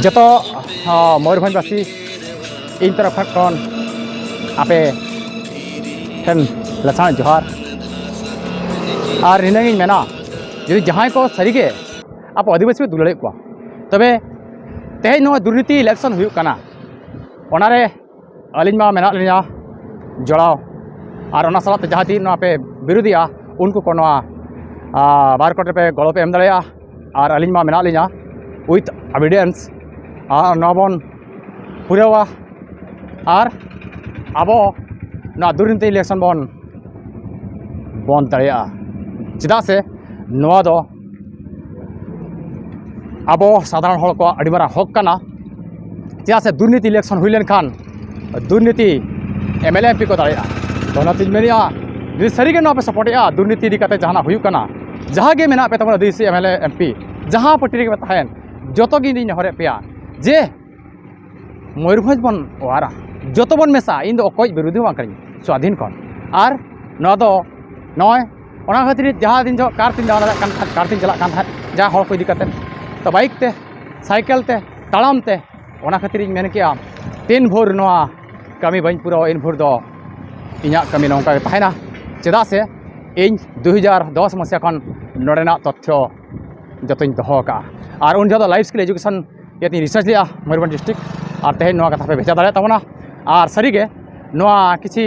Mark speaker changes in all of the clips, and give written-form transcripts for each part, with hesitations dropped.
Speaker 1: जतो मयूरभंजवासी इन तरफ खन आपे ठन लसान जोहार और हिनांगी मेना जो जहाँ को सरीगे आप आदिवासी में दुलड़े को तबे तेज नो दुर्नीति इलेक्शन हुई कना ओनारे अलिंग मा मेना लिया जोड़ाव और ओना सलात जहाँ तीन पे विरोधिया उनको को बार कोटे पे गड़ो पे एम दाड़ेया और अलिंग मा मेना लिया विथ एविडेंस और नबन पुरावा और अब ना दुर्नीति इलेक्शन बन दाड़ेया चेदा से नवा दो अब साधारण हड़ को अड़ी मारा हक कना चेदा से दुर्नीति इलेक्शन हुई लेन खान दुर्नीति एमएलए एमपी को दाड़ेया तो नातिन मेनिया जो सरीगे ना पे सपोर्टेया दुर्नीति इदी काते जहाना हुई कना जहाँ गे मेना पे तमन डीसी एमएलए एमपी जहाँ पार्टी रे तहन जतो गी हरे पेया जे मयूरभंज बन वारा जतो बन मेसा इन दो अकोय विरोधी बां करी स्वाधीन कन और न दो नय ओना खातिर जहाँ दिन जो कार तीन जाना कार तीन चला जहाँ हड़ को इदी काते तो बाइक ते साइकिल ते ताड़ाम ते ओना खातिर इन मेन केया तीन भोर नवा कमी बन पूरा इन भोर दो इना कमी नौका तहना चेदा से इन 2010 मसीहा खन नोडेना तथ्य जतों दोहो का और उन जगह लाइफ स्किल एजुकेशन ये रिसर्च लिया मयूरभंज डिस्ट्रिक्ट और तेज नवा कथा पे भेजा दाड़े तबना और सरीगे नवा किसी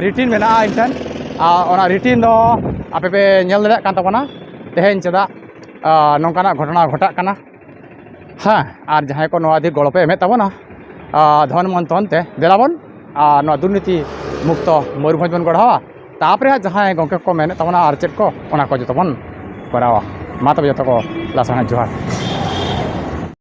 Speaker 1: रिटिन में इनठन और रिटिन दो आपे पे नेल दाड़े कान तबना तेज चेदा नौकाना घटना घटा कना हाँ और जहाँ को नवा दी गड़ो पे एमे तबना धन मन तन ते देलाबन नवा दुर्नीति मुक्त मयूरभंज बन गढ़ावा तापरे जहाँ गंके को मेने तबना और चेक को ओना को जतो बन करावा मा तब जतो को लासाना जोहार।